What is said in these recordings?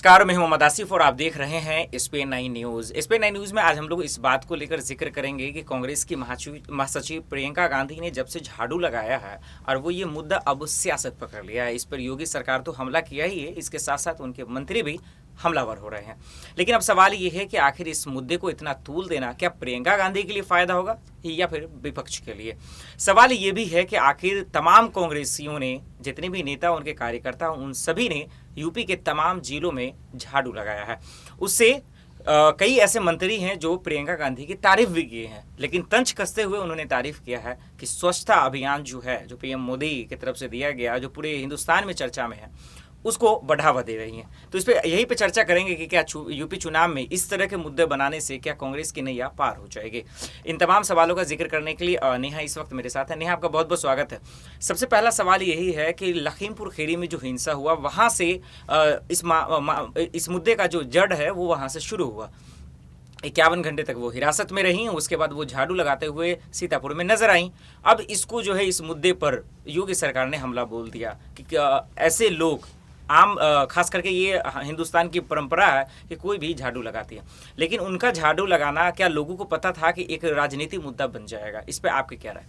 नमस्कार, मैं मोहम्मद आसिफ और आप देख रहे हैं SPN9 न्यूज़। SPN9 न्यूज़ में आज हम लोग इस बात को लेकर जिक्र करेंगे कि कांग्रेस की महासचिव प्रियंका गांधी ने जब से झाड़ू लगाया है और वो ये मुद्दा अब सियासत पकड़ लिया है। इस पर योगी सरकार तो हमला किया ही है, इसके साथ साथ उनके मंत्री भी हमलावर हो रहे हैं। लेकिन अब सवाल ये है कि आखिर इस मुद्दे को इतना तूल देना क्या प्रियंका गांधी के लिए फ़ायदा होगा या फिर विपक्ष के लिए। सवाल ये भी है कि आखिर तमाम कांग्रेसियों ने, जितने भी नेता उनके कार्यकर्ता, उन सभी ने यूपी के तमाम जिलों में झाड़ू लगाया है। उससे कई ऐसे मंत्री हैं जो प्रियंका गांधी की तारीफ भी किए हैं, लेकिन तंज कसते हुए उन्होंने तारीफ किया है कि स्वच्छता अभियान जो है, जो पीएम मोदी की तरफ से दिया गया, जो पूरे हिंदुस्तान में चर्चा में है, उसको बढ़ावा दे रही हैं। तो इस पे यहीं पे चर्चा करेंगे कि क्या यूपी चुनाव में इस तरह के मुद्दे बनाने से क्या कांग्रेस की नैया पार हो जाएगी। इन तमाम सवालों का जिक्र करने के लिए नेहा इस वक्त मेरे साथ है। नेहा, आपका बहुत बहुत स्वागत है। सबसे पहला सवाल यही है कि लखीमपुर खीरी में जो हिंसा हुआ, वहाँ से इस मुद्दे का जो जड़ है वो वहाँ से शुरू हुआ। 51 घंटे तक वो हिरासत में रहीं, उसके बाद वो झाड़ू लगाते हुए सीतापुर में नजर आईं। अब इसको जो है, इस मुद्दे पर योगी सरकार ने हमला बोल दिया कि ऐसे लोग खास करके ये हिंदुस्तान की परंपरा है कि कोई भी झाड़ू लगाती है, लेकिन उनका झाड़ू लगाना क्या लोगों को पता था कि एक राजनीतिक मुद्दा बन जाएगा। इस पे आपकी क्या राय?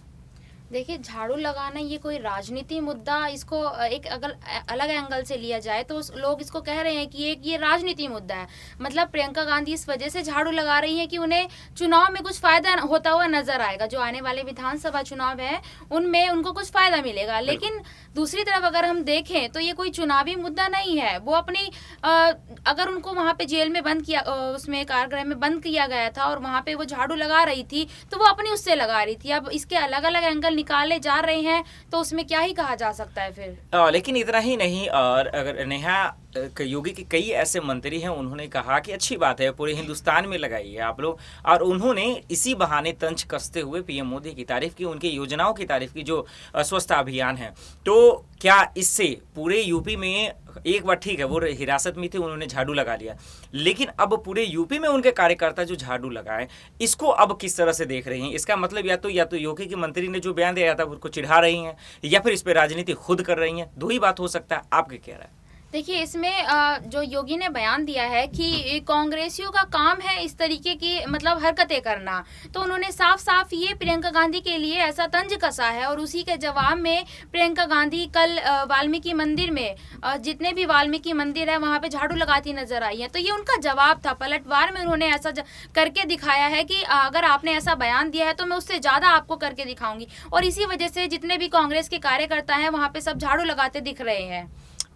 देखिए, झाड़ू लगाना ये कोई राजनीति मुद्दा, इसको एक अगर अलग एंगल से लिया जाए तो लोग इसको कह रहे हैं कि ये राजनीति मुद्दा है। मतलब प्रियंका गांधी इस वजह से झाड़ू लगा रही हैं कि उन्हें चुनाव में कुछ फायदा होता हुआ नजर आएगा। जो आने वाले विधानसभा चुनाव है उनमें उनको कुछ फायदा मिलेगा। लेकिन दूसरी तरफ अगर हम देखें तो ये कोई चुनावी मुद्दा नहीं है। वो अपनी अगर उनको वहाँ पे जेल में बंद किया, उसमें कारागृह में बंद किया गया था और वहाँ पे वो झाड़ू लगा रही थी, तो वो अपनी उससे लगा रही थी। अब इसके अलग अलग एंगल निकाले जा रहे हैं तो उसमें क्या ही कहा जा सकता है फिर। लेकिन इतना ही नहीं, और अगर नेहा, योगी के कई ऐसे मंत्री हैं, उन्होंने कहा कि अच्छी बात है, पूरे हिंदुस्तान में लगाइए आप लोग, और उन्होंने इसी बहाने तंज कसते हुए पीएम मोदी की तारीफ की, उनकी योजनाओं की तारीफ की, जो स्वच्छता अभियान है। तो क्या इससे पूरे यूपी में, एक बार ठीक है वो हिरासत में थे, उन्होंने झाड़ू लगा लिया, लेकिन अब पूरे यूपी में उनके कार्यकर्ता जो झाड़ू लगाए, इसको अब किस तरह से देख रहे हैं? इसका मतलब या तो योगी की मंत्री ने जो बयान दिया था उसको चिढ़ा रही हैं, या फिर इस पर राजनीति खुद कर रही हैं। दो ही बात हो सकता है, आपके क्या राय? देखिए, इसमें जो योगी ने बयान दिया है कि कांग्रेसियों का काम है इस तरीके की मतलब हरकतें करना, तो उन्होंने साफ साफ ये प्रियंका गांधी के लिए ऐसा तंज कसा है। और उसी के जवाब में प्रियंका गांधी कल वाल्मीकि मंदिर में, जितने भी वाल्मीकि मंदिर है वहाँ पे झाड़ू लगाती नजर आई है। तो ये उनका जवाब था, पलटवार में उन्होंने ऐसा करके दिखाया है कि अगर आपने ऐसा बयान दिया है तो मैं उससे ज़्यादा आपको करके दिखाऊंगी। और इसी वजह से जितने भी कांग्रेस के कार्यकर्ता हैं वहाँ पे सब झाड़ू लगाते दिख रहे हैं।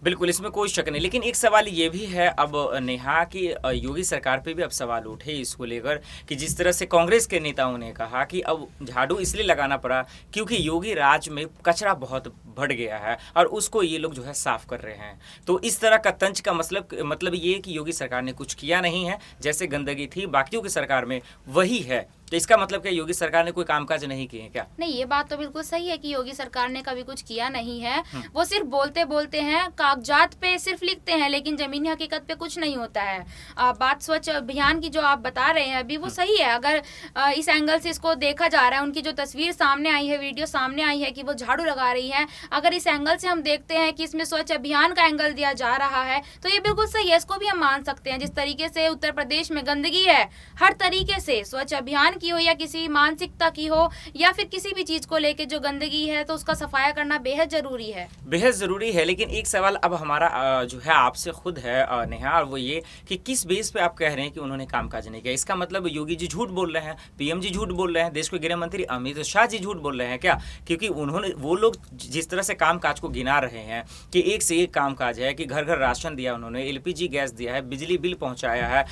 बिल्कुल, इसमें कोई शक नहीं। लेकिन एक सवाल ये भी है अब नेहा कि योगी सरकार पे भी अब सवाल उठे इसको लेकर कि जिस तरह से कांग्रेस के नेताओं ने कहा कि अब झाड़ू इसलिए लगाना पड़ा क्योंकि योगी राज में कचरा बहुत बढ़ गया है और उसको ये लोग जो है साफ कर रहे हैं। तो इस तरह का तंज का मतलब ये कि योगी सरकार ने कुछ किया नहीं है, जैसे गंदगी थी बाकियों की सरकार में वही है। तो इसका मतलब क्या योगी सरकार ने कोई कामकाज नहीं किए क्या? नहीं, ये बात तो बिल्कुल सही है कि योगी सरकार ने कभी कुछ किया नहीं है। वो सिर्फ बोलते बोलते हैं, कागजात पे सिर्फ लिखते हैं, लेकिन जमीनी हकीकत पे कुछ नहीं होता है। बात स्वच्छ अभियान की जो आप बता रहे हैं अभी, वो सही है। अगर इस एंगल से इसको देखा जा रहा है, उनकी जो तस्वीर सामने आई है, वीडियो सामने आई है कि वो झाड़ू लगा रही है, अगर इस एंगल से हम देखते हैं कि इसमें स्वच्छ अभियान का एंगल दिया जा रहा है तो ये बिल्कुल सही है, इसको भी हम मान सकते हैं। जिस तरीके से उत्तर प्रदेश में गंदगी है, हर तरीके से स्वच्छ अभियान की हो या किसी मानसिकता की हो या फिर किसी भी चीज को लेके जो गंदगी है, तो उसका सफाया करना बेहद जरूरी है, बेहद जरूरी है। लेकिन एक सवाल अब हमारा जो है आपसे खुद है नेहा, और वो ये कि किस बेस पे आप कह रहे हैं कि उन्होंने कामकाज नहीं किया? इसका मतलब योगी जी झूठ बोल रहे हैं, पीएम जी झूठ बोल रहे हैं, देश के गृह मंत्री अमित शाह जी झूठ बोल रहे हैं क्या? क्योंकि वो लोग जिस तरह से कामकाज को गिना रहे हैं कि एक से एक कामकाज है कि घर घर राशन दिया उन्होंने, LPG गैस दिया है, बिजली बिल पहुंचाया है,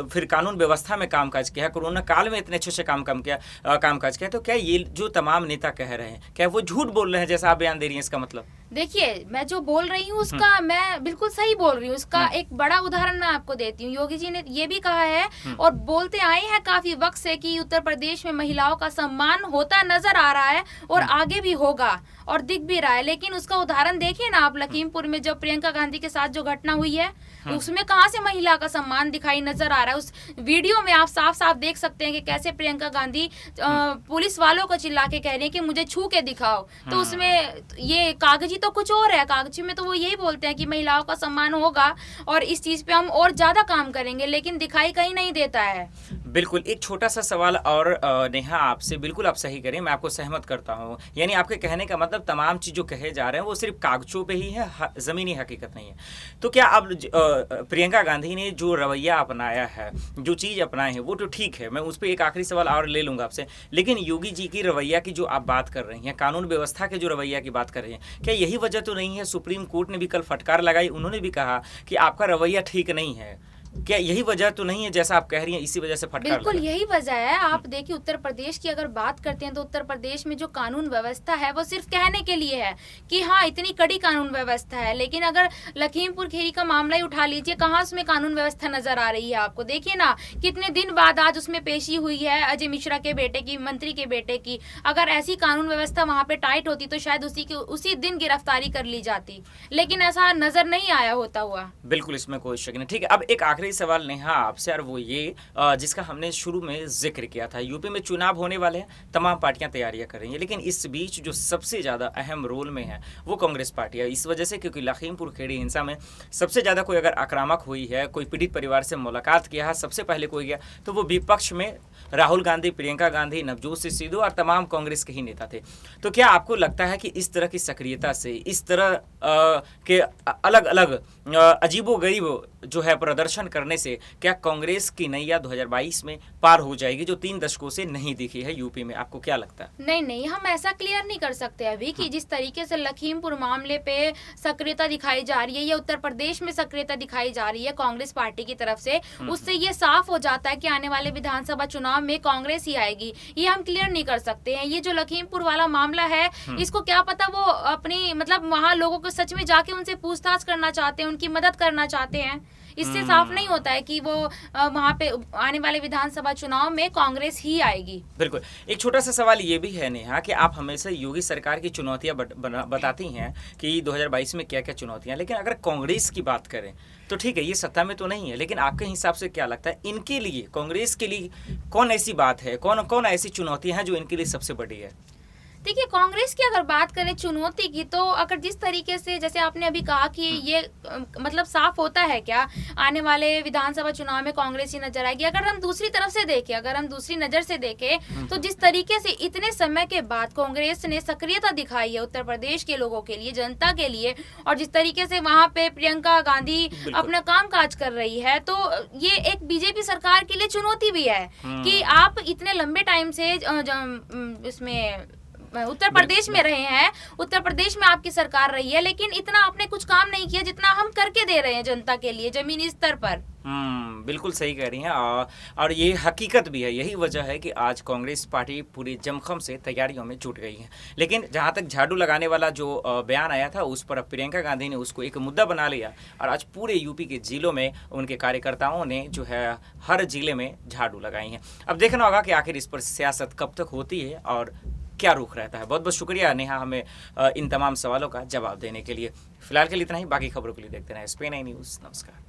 फिर कानून व्यवस्था में कामकाज किया है, कोरोना काल में इतने अच्छे से कामकाज किया। तो क्या ये जो तमाम नेता कह रहे हैं, क्या वो झूठ बोल रहे हैं जैसा आप बयान दे रही हैं? इसका मतलब देखिए, मैं जो बोल रही हूँ उसका मैं बिल्कुल सही बोल रही हूँ। उसका एक बड़ा उदाहरण मैं आपको देती हूँ। योगी जी ने ये भी कहा है और बोलते आए हैं काफी वक्त से कि उत्तर प्रदेश में महिलाओं का सम्मान होता नजर आ रहा है और आगे भी होगा और दिख भी रहा है। लेकिन उसका उदाहरण देखिए ना आप, लखीमपुर में जब प्रियंका गांधी के साथ जो घटना हुई है, उसमें कहाँ से महिला का सम्मान दिखाई नजर आ रहा है? उस वीडियो में आप साफ साफ देख सकते हैं कि कैसे प्रियंका गांधी पुलिस वालों को चिल्ला के कह रही है कि मुझे छू के दिखाओ। तो उसमें ये कागजी तो कुछ और है, कागजी में तो वो यही बोलते हैं कि महिलाओं का सम्मान होगा और इस चीज पे हम और ज्यादा काम करेंगे, लेकिन दिखाई कहीं नहीं देता है। बिल्कुल, एक छोटा सा सवाल और नेहा आपसे, बिल्कुल आप सही करें, मैं आपको सहमत करता हूँ। यानी आपके कहने का मतलब तमाम चीज़ जो कहे जा रहे हैं वो सिर्फ कागजों पे ही है, ज़मीनी हकीकत नहीं है। तो क्या अब प्रियंका गांधी ने जो रवैया अपनाया है, जो चीज़ अपनाए हैं, वो तो ठीक है, मैं उस पर एक आखिरी सवाल और ले लूँगा आपसे। लेकिन योगी जी की रवैया की जो आप बात कर रही हैं, कानून व्यवस्था के जो रवैया की बात कर रही हैं, क्या यही वजह तो नहीं है? सुप्रीम कोर्ट ने भी कल फटकार लगाई, उन्होंने भी कहा कि आपका रवैया ठीक नहीं है। क्या यही वजह तो नहीं है, जैसा आप कह रही हैं, इसी वजह से फटकार बिल्कुल लगा? यही वजह है। आप देखिए उत्तर प्रदेश की अगर बात करते हैं तो उत्तर प्रदेश में जो कानून व्यवस्था है वो सिर्फ कहने के लिए है कि हाँ इतनी कड़ी कानून व्यवस्था है, लेकिन अगर लखीमपुर खीरी का मामला ही उठा लीजिए, कहाँ उसमें कानून व्यवस्था नजर आ रही है आपको? देखिए ना, कितने दिन बाद आज उसमें पेशी हुई है अजय मिश्रा के बेटे की, मंत्री के बेटे की। अगर ऐसी कानून व्यवस्था वहां पे टाइट होती तो शायद उसी दिन गिरफ्तारी कर ली जाती, लेकिन ऐसा नजर नहीं आया होता हुआ। बिल्कुल, इसमें कोई शक नहीं। ठीक है, अब एक आखिरी सवाल नेहा आपसे, और वो ये जिसका हमने शुरू में जिक्र किया था। यूपी में चुनाव होने वाले हैं, तमाम पार्टियां तैयारियां कर रही हैं, लेकिन इस बीच जो सबसे ज़्यादा अहम रोल में है वो कांग्रेस पार्टी है। इस वजह से क्योंकि लखीमपुर खीरी हिंसा में सबसे ज़्यादा कोई अगर आक्रामक हुई है, कोई पीड़ित परिवार से मुलाकात किया है, सबसे पहले कोई गया तो वो विपक्ष में राहुल गांधी, प्रियंका गांधी, नवजोत सिंह सिद्धू और तमाम कांग्रेस के ही नेता थे। तो क्या आपको लगता है कि इस तरह की सक्रियता से, इस तरह के अलग अलग अजीबोगरीब जो है प्रदर्शन करने से क्या कांग्रेस की नैया 2022 में पार हो जाएगी, जो 3 दशकों से नहीं दिखी है यूपी में? आपको क्या लगता है? नहीं नहीं, हम ऐसा क्लियर नहीं कर सकते अभी कि जिस तरीके से लखीमपुर मामले पे सक्रियता दिखाई जा रही है या उत्तर प्रदेश में सक्रियता दिखाई जा रही है कांग्रेस पार्टी की तरफ से, उससे ये साफ हो जाता है कि आने वाले विधानसभा चुनाव में कांग्रेस ही आएगी। ये हम क्लियर नहीं कर सकते हैं। ये जो लखीमपुर वाला मामला है, इसको क्या पता वो अपनी मतलब वहाँ लोगों को सच में जाके उनसे पूछताछ करना चाहते हैं, उनकी मदद करना चाहते हैं। इससे साफ नहीं होता है कि वो वहाँ पे आने वाले विधानसभा चुनाव में कांग्रेस ही आएगी। बिल्कुल, एक छोटा सा सवाल ये भी है नेहा कि आप हमेशा योगी सरकार की चुनौतियां बताती हैं कि 2022 में क्या क्या चुनौतियां, लेकिन अगर कांग्रेस की बात करें तो ठीक है, ये सत्ता में तो नहीं है, लेकिन आपके हिसाब से क्या लगता है इनके लिए, कांग्रेस के लिए कौन ऐसी बात है, कौन कौन ऐसी चुनौतियां हैं जो इनके लिए सबसे बड़ी है? देखिए कांग्रेस की अगर बात करें चुनौती की, तो अगर जिस तरीके से जैसे आपने अभी कहा कि ये मतलब साफ होता है क्या आने वाले विधानसभा चुनाव में कांग्रेस ही नजर आएगी। अगर हम दूसरी तरफ से देखें, अगर हम दूसरी नजर से देखें तो जिस तरीके से इतने समय के बाद कांग्रेस ने सक्रियता दिखाई है उत्तर प्रदेश के लोगों के लिए, जनता के लिए, और जिस तरीके से वहां पे प्रियंका गांधी अपना काम काज कर रही है, तो ये एक बीजेपी सरकार के लिए चुनौती भी है कि आप इतने लंबे टाइम से इसमें उत्तर प्रदेश में रहे हैं, उत्तर प्रदेश में आपकी सरकार रही है, लेकिन इतना आपने कुछ काम नहीं किया जितना हम करके दे रहे हैं जनता के लिए जमीनी स्तर पर। बिल्कुल सही कह रही हैं, और ये हकीकत भी है। यही वजह है कि आज कांग्रेस पार्टी पूरी जमखम से तैयारियों में जुट गई है। लेकिन जहां तक झाड़ू लगाने वाला जो बयान आया था, उस पर अब प्रियंका गांधी ने उसको एक मुद्दा बना लिया, और आज पूरे यूपी के जिलों में उनके कार्यकर्ताओं ने जो है हर जिले में झाड़ू लगाई हैं। अब देखना होगा कि आखिर इस पर सियासत कब तक होती है और क्या रुख रहता है। बहुत बहुत शुक्रिया नेहा हमें इन तमाम सवालों का जवाब देने के लिए। फिलहाल के लिए इतना ही, बाकी खबरों के लिए देखते रहें SPN न्यूज़। नमस्कार।